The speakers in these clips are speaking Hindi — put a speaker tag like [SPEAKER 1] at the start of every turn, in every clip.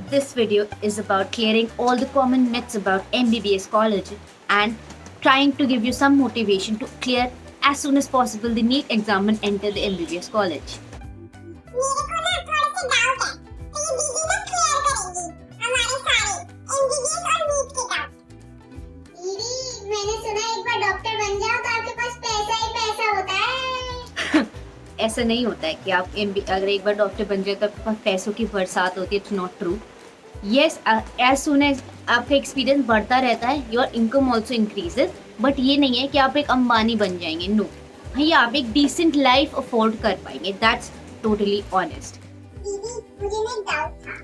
[SPEAKER 1] This video is about clearing all the common myths about MBBS college and trying to give you some motivation to clear as soon as possible the NEET exam and enter the MBBS college.
[SPEAKER 2] मेरे को ना थोड़े से डाउट है तो ये दीदी ना क्लियर करेंगी हमारे सारे एमबीबीएस और नीट के डाउट। दीदी मैंने सुना एक बार डॉक्टर बन जाओ तो आपके पास पैसा ही पैसा होता है।
[SPEAKER 1] ऐसा नहीं होता है कि आप अगर एक बार डॉक्टर बन जाए तो आपके पास पैसों की बरसात होती है। It's not true. Yes, as soon as आपका एक्सपीरियंस बढ़ता रहता है your income also increases, but ये नहीं है कि आप एक अंबानी बन जाएंगे। नो भाई, आप एक डिसेंट लाइफ अफोर्ड कर पाएंगे। That's totally honest.
[SPEAKER 2] दीदी मुझे ना एक डाउट था,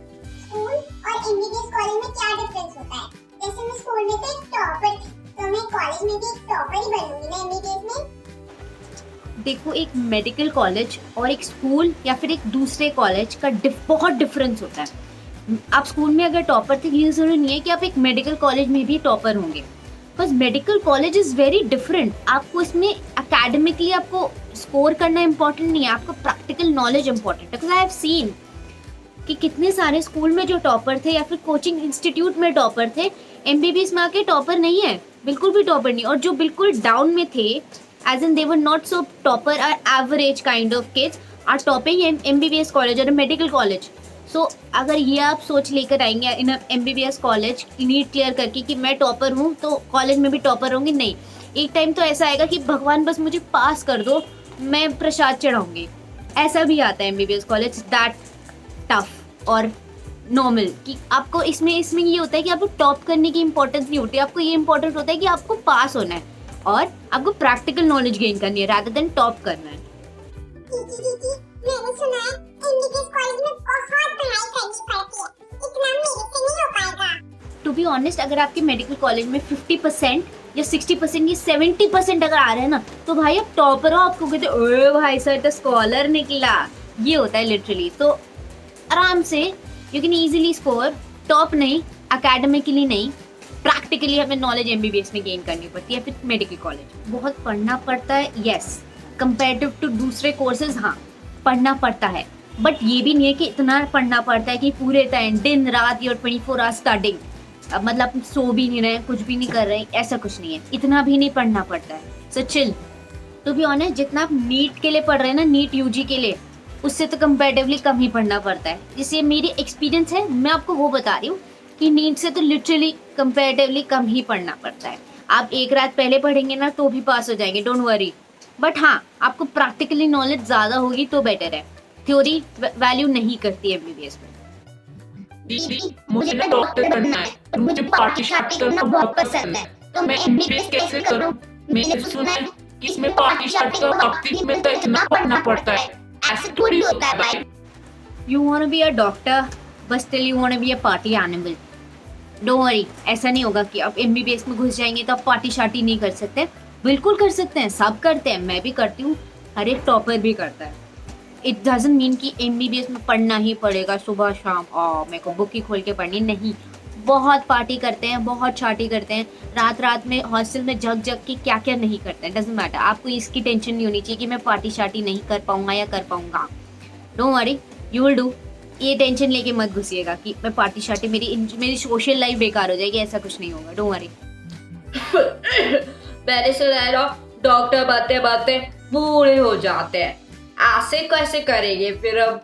[SPEAKER 2] स्कूल और एमबीबीएस कॉलेज में क्या डिफरेंस होता है? जैसे मैं स्कूल में तो एक टॉपर थी, तो मैं कॉलेज में भी एक टॉपर ही बनूंगी ना एमबीबीएस में?
[SPEAKER 1] देखो, एक मेडिकल कॉलेज और एक स्कूल या फिर एक दूसरे कॉलेज का बहुत डिफरेंस होता है। आप स्कूल में अगर टॉपर थे, ये जरूरी नहीं है कि आप एक मेडिकल कॉलेज में भी टॉपर होंगे, because medical college is very different. आपको इसमें एकेडमिकली आपको स्कोर करना इंपॉर्टेंट नहीं है, आपको प्रैक्टिकल नॉलेज इंपॉर्टेंट है। बिकॉज आई हैव सीन कि कितने सारे स्कूल में जो टॉपर थे या फिर कोचिंग इंस्टीट्यूट में टॉपर थे, एमबीबीएस में आके टॉपर नहीं है, बिल्कुल भी टॉपर नहीं। और जो बिल्कुल डाउन में थे, as in they were not so topper or average kind of kids, are topping in MBBS college or a medical college. So अगर ये आप सोच लेकर आएंगे इन MBBS कॉलेज नीट क्लियर करके कि मैं टॉपर हूँ तो कॉलेज में भी टॉपर होंगे, नहीं। एक टाइम तो ऐसा आएगा कि भगवान बस मुझे पास कर दो, मैं प्रसाद चढ़ाऊंगी। ऐसा भी आता है MBBS कॉलेज। दैट टफ और नॉर्मल कि आपको इसमें ये होता है कि आपको टॉप करने की इंपॉर्टेंस नहीं होती, आपको ये इंपॉर्टेंट होता है कि आपको पास होना है और आपको प्रैक्टिकल नॉलेज गेन करनी है रादर देन टॉप करना है।
[SPEAKER 2] दीदी मैंने सुना है एमबीबीएस कॉलेज में बहुत पढ़ाई करनी पड़ती है, इतना मेरे से नहीं हो पाएगा।
[SPEAKER 1] टू बी ऑनेस्ट, अगर आपके मेडिकल कॉलेज में 50% या 60% या 70% अगर आ रहे हैं ना, तो भाई आप टॉपर हो। आपको कहते ओए भाई सर तो स्कॉलर निकला, ये होता है लिटरली। तो आराम से you can easily score, top नहीं, एकेडमिकली नहीं, प्रैक्टिकली हमें नॉलेज एमबीबीएस में गेन करनी पड़ती है। फिर मेडिकल कॉलेज बहुत पढ़ना पड़ता है, यस, कंपेरेटिव टू दूसरे कोर्सेज। हाँ, पढ़ना पड़ता है, बट ये भी नहीं है कि इतना पढ़ना पड़ता है कि पूरे टाइम दिन रात योर 24 आवर्स स्टडिंग, मतलब सो भी नहीं रहे, कुछ भी नहीं कर रहे, ऐसा कुछ नहीं है। इतना भी नहीं पढ़ना पड़ता है। So chill. To be honest, जितना आप नीट के लिए पढ़ रहे हैं ना, नीट यूजी के लिए, उससे तो कंपेरेटिवली कम ही पढ़ना पड़ता है। जिससे मेरी एक्सपीरियंस है, मैं आपको वो बता रही हूँ कि नीट से तो लिटरली कंपैरेटिवली कम ही पढ़ना पड़ता है। आप एक रात पहले पढ़ेंगे ना तो भी पास हो जाएंगे, डोंट वरी। बट हाँ, आपको प्रैक्टिकली नॉलेज ज़्यादा होगी तो बेटर है। थ्योरी वैल्यू नहीं करती है एमबीबीएस में।
[SPEAKER 3] दीदी मुझे ना डॉक्टर बनना है और मुझे पार्टी शार्टी करना बहुत पसंद है, तो मैं एमबीबीएस कैसे करूं? मैंने सुना है कि इसमें पार्टी शार्टी का वक्त में तो इतना पढ़ना पड़ता है, ऐसे थोड़ी होता है भाई।
[SPEAKER 1] You want to be a doctor but still you want to be a party animal. Don't worry, ऐसा नहीं होगा कि आप एमबीबीएस में घुस जाएंगे तो आप पार्टी शार्टी नहीं कर सकते। बिल्कुल कर सकते हैं, सब करते हैं, मैं भी करती हूँ, हर एक टॉपर भी करता है। इट डजंट मीन कि एमबीबीएस में पढ़ना ही पड़ेगा सुबह शाम, मेरे को बुक ही खोल के पढ़नी, नहीं। बहुत पार्टी करते हैं, बहुत शार्टी करते हैं, रात में हॉस्टल में जग के क्या क्या नहीं करते हैं, डजंट मैटर। आपको इसकी टेंशन नहीं होनी चाहिए कि मैं पार्टी शार्टी नहीं कर पाऊंगा या कर पाऊंगा। Don't worry, you will do. ये टेंशन लेके मत घुसिएगा कि मैं पार्टी शार्टी, मेरी सोशल लाइफ बेकार हो जाएगी, ऐसा कुछ नहीं होगा, डोंट वरी। पहले से डॉक्टर बातें बूढ़े हो जाते हैं, ऐसे कैसे करेंगे फिर अब?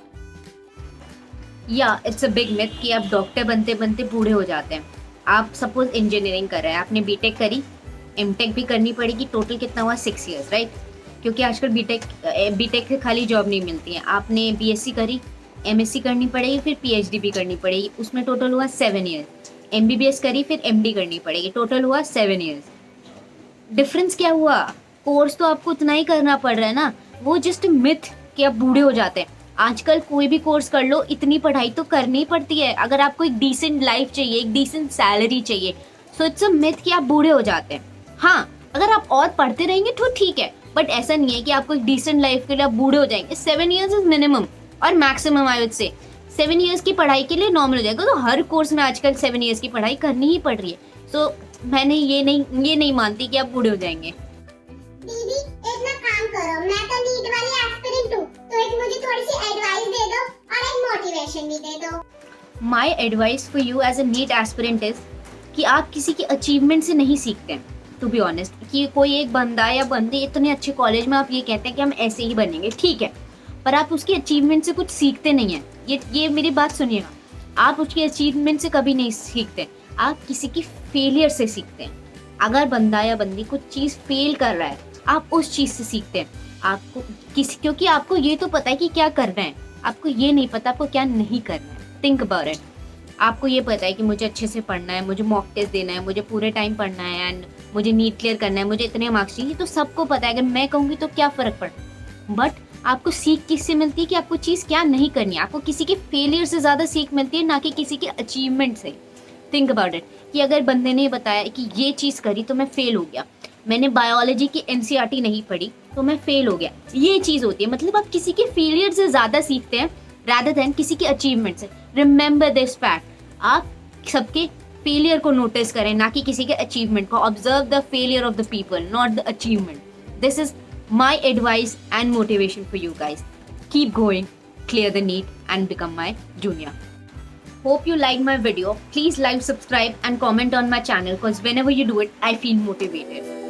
[SPEAKER 1] या इट्स अ बिग मिथ कि आप डॉक्टर बनते बूढ़े हो जाते हैं। आप सपोज इंजीनियरिंग कर रहे हैं, आपने बीटेक करी, एमटेक भी करनी पड़ेगी, टोटल कितना हुआ 6 ईयर्स, राइट? क्योंकि आजकल बीटेक से खाली जॉब नहीं मिलती है। आपने बीएससी करी, एमएससी करनी पड़ेगी, फिर पीएचडी भी करनी पड़ेगी, उसमें टोटल हुआ 7 ईयर्स। एमबीबीएस करी, फिर एमडी करनी पड़ेगी, टोटल हुआ 7 ईयर्स। डिफरेंस क्या हुआ? कोर्स तो आपको उतना ही करना पड़ रहा है ना, वो जस्ट मिथ कि आप बूढ़े हो जाते हैं। आजकल कोई भी कोर्स कर लो, इतनी पढ़ाई तो करनी पड़ती है अगर आपको एक डिसेंट लाइफ चाहिए, एक डिसेंट सैलरी चाहिए। सो इट्स अ मिथ कि आप बूढ़े हो जाते हैं। हाँ, अगर आप और पढ़ते रहेंगे तो ठीक है, बट ऐसा नहीं है कि आपको एक डिसेंट लाइफ के लिए आप बूढ़े हो जाएंगे। 7 ईयर्स इज मिनिमम और maximum, I would say 7 years की पढ़ाई के लिए नॉर्मल हो जाएगा। तो हर कोर्स में आजकल 7 ईयर्स की पढ़ाई करनी ही पड़ रही है। सो मैंने ये नहीं मानती कि आप बूढ़े हो जाएंगे।
[SPEAKER 2] दीदी एक ना काम करो, मैं तो नीट वाली एस्पिरेंट हूँ, तो एक मुझे थोड़ी सी एडवाइस दे दो और एक मोटिवेशन भी दे दो।
[SPEAKER 1] My advice for you as a NEET aspirant is कि आप किसी की अचीवमेंट से नहीं सीखते हैं, टू बी ऑनेस्ट। कि कोई एक बंदा या बंदी इतने अच्छे कॉलेज में आप ये कहते हैं कि हम ऐसे ही बनेंगे, ठीक है, पर आप उसकी अचीवमेंट से कुछ सीखते नहीं हैं। ये मेरी बात सुनिएगा, आप उसकी अचीवमेंट से कभी नहीं सीखते, आप किसी की फेलियर से सीखते हैं। अगर बंदा या बंदी कुछ चीज़ फेल कर रहा है, आप उस चीज़ से सीखते हैं। आपको क्योंकि आपको ये तो पता है कि क्या करना है, आपको ये नहीं पता आपको क्या नहीं करना है। Think about it. आपको ये पता है कि मुझे अच्छे से पढ़ना है, मुझे मॉक टेस्ट देना है, मुझे पूरे टाइम पढ़ना है एंड मुझे नीट क्लियर करना है, मुझे इतने मार्क्स चाहिए, तो सबको पता है। अगर मैं कहूँगी तो क्या फ़र्क पड़ता, बट आपको सीख किससे मिलती है कि आपको चीज़ क्या नहीं करनी है। आपको किसी के फेलियर से ज़्यादा सीख मिलती है, ना कि किसी के अचीवमेंट से। थिंक अबाउट इट कि अगर बंदे ने बताया कि ये चीज़ करी तो मैं फेल हो गया, मैंने बायोलॉजी की NCERT नहीं पढ़ी तो मैं फेल हो गया, ये चीज़ होती है। मतलब आप किसी के फेलियर से ज़्यादा सीखते हैं रादर देन किसी के अचीवमेंट से। रिमेंबर दिस फैक्ट, आप सबके फेलियर को नोटिस करें, ना कि किसी के अचीवमेंट को। Observe the failure of the people, not the achievement. This is my advice and motivation for you guys. Keep going, clear the NEET and become my junior. Hope you liked my video. Please like, subscribe and comment on my channel because whenever you do it, I feel motivated.